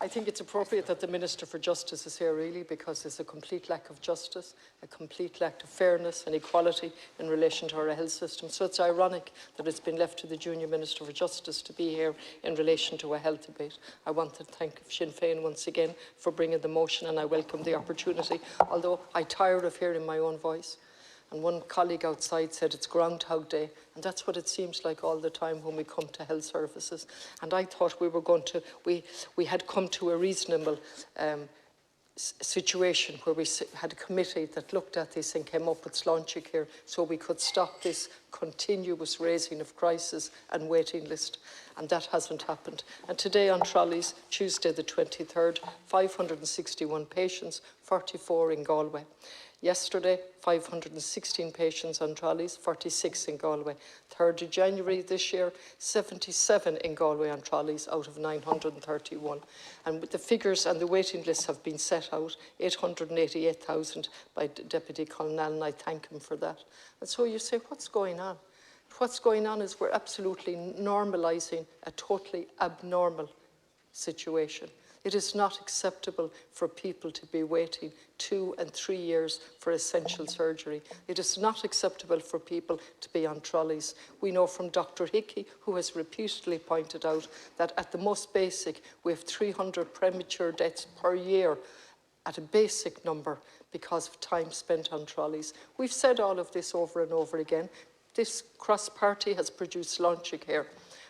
I think it's appropriate that the Minister for Justice is here, really, because there's a complete lack of justice, a complete lack of fairness and equality in relation to our health system. So it's ironic that it's been left to the Junior Minister for Justice to be here in relation to a health debate. I want to thank Sinn Féin once again for bringing the motion, and I welcome the opportunity, although I'm tired of hearing my own voice. And one colleague outside said it's Groundhog Day, and that's what it seems like all the time when we come to health services. And I thought we had come to a reasonable situation where we had a committee that looked at this and came up with Sláinte Care so we could stop this continuous raising of crisis and waiting list. And that hasn't happened. And today on trolleys, Tuesday the 23rd, 561 patients, 44 in Galway. Yesterday, 516 patients on trolleys, 46 in Galway. 3rd of January this year, 77 in Galway on trolleys out of 931. And with the figures and the waiting lists have been set out, 888,000 by Deputy Colonel, and I thank him for that. And so you say, what's going on? What's going on is we're absolutely normalising a totally abnormal situation. It is not acceptable for people to be waiting 2 and 3 years for essential surgery. It is not acceptable for people to be on trolleys. We know from Dr. Hickey, who has repeatedly pointed out that at the most basic, we have 300 premature deaths per year at a basic number because of time spent on trolleys. We've said all of this over and over again. This cross-party has produced Sláinte Care,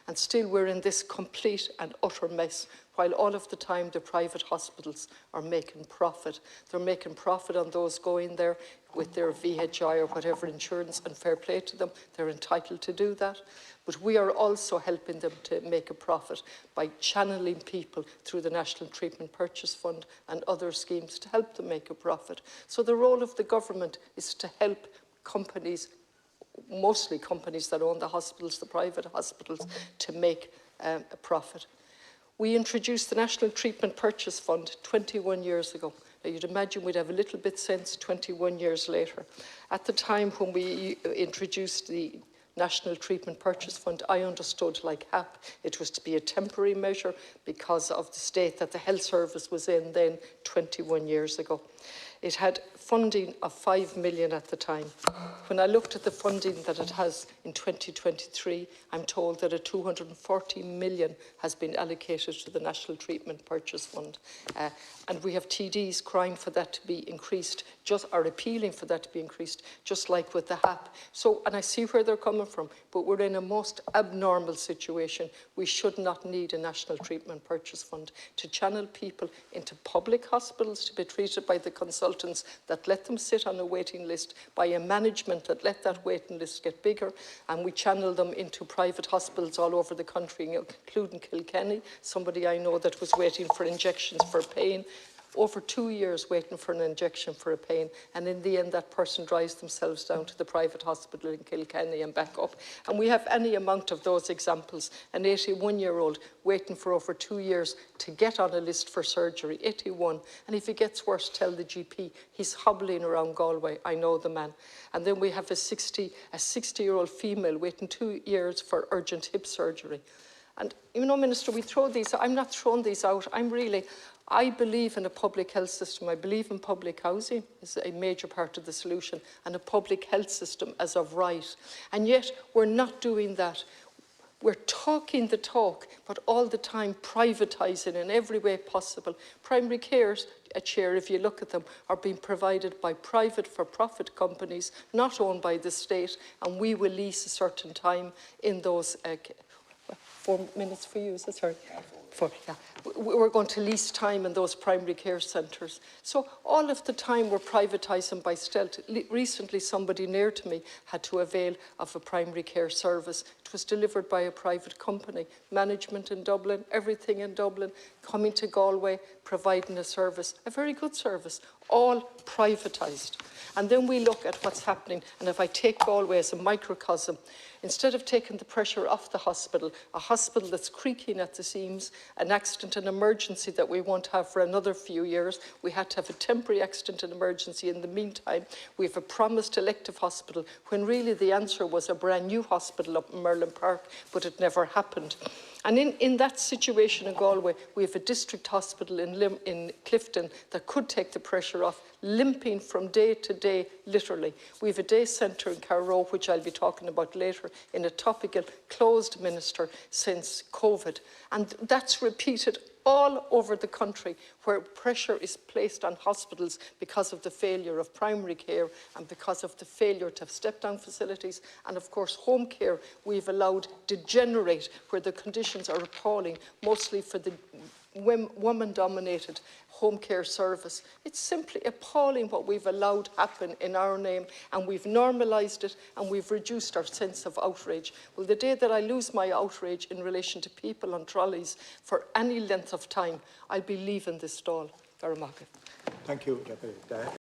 and still we're in this complete and utter mess, while all of the time the private hospitals are making profit. They're making profit on those going there with their VHI or whatever insurance, and fair play to them, they're entitled to do that. But we are also helping them to make a profit by channeling people through the National Treatment Purchase Fund and other schemes to help them make a profit. So the role of the government is to help companies, mostly companies that own the hospitals, the private hospitals, to make a profit. We introduced the National Treatment Purchase Fund 21 years ago. Now, you'd imagine we'd have a little bit sense 21 years later. At the time when we introduced the National Treatment Purchase Fund, I understood, like HAP, it was to be a temporary measure because of the state that the health service was in then 21 years ago. It had funding of 5 million at the time. When I looked at the funding that it has in 2023, I'm told that 240 million has been allocated to the National Treatment Purchase Fund. And we have TDs crying for that to be increased, or appealing for that to be increased, just like with the HAP. So, and I see where they're coming from, but we're in a most abnormal situation. We should not need a National Treatment Purchase Fund to channel people into public hospitals to be treated by the consultants that let them sit on a waiting list, by a management that let that waiting list get bigger, and we channel them into private hospitals all over the country, including Kilkenny, somebody I know that was waiting for injections for pain, over 2 years waiting for an injection for a pain, and in the end that person drives themselves down to the private hospital in Kilkenny and back up. And we have any amount of those examples. An 81-year-old waiting for over 2 years to get on a list for surgery, 81, and if it gets worse, tell the GP. He's hobbling around Galway, I know the man. And then we have a 60-year-old female waiting 2 years for urgent hip surgery. And, you know, Minister, we throw these, I'm not throwing these out, I believe in a public health system. I believe in public housing is a major part of the solution, and a public health system as of right. And yet we're not doing that. We're talking the talk, but all the time privatising in every way possible. Primary cares, Chair, if you look at them, are being provided by private for-profit companies, not owned by the state, and we will lease a certain time in those 4 minutes for you, is that sorry? Yeah. We're going to lease time in those primary care centres. So all of the time we're privatising by stealth. Recently somebody near to me had to avail of a primary care service. It was delivered by a private company, management in Dublin, everything in Dublin, coming to Galway, providing a service, a very good service, all privatised. And then we look at what's happening, and if I take Galway as a microcosm, instead of taking the pressure off the hospital, a hospital that's creaking at the seams, an accident and emergency that we won't have for another few years, we had to have a temporary accident and emergency in the meantime. We have a promised elective hospital, when really the answer was a brand new hospital up in Merlin Park, but it never happened. And in that situation in Galway, we have a district hospital in Clifton that could take the pressure off, limping from day to day, literally. We have a day centre in Carrow, which I'll be talking about later, in a topical closed minister since COVID. And that's repeated all over the country, where pressure is placed on hospitals because of the failure of primary care and because of the failure to have step-down facilities. And of course, home care we've allowed degenerate, where the conditions are appalling, mostly for the woman-dominated home care service. It's simply appalling what we've allowed happen in our name, and we've normalised it, and we've reduced our sense of outrage. Well, the day that I lose my outrage in relation to people on trolleys for any length of time, I'll be leaving this stall. Thank you, Deputy.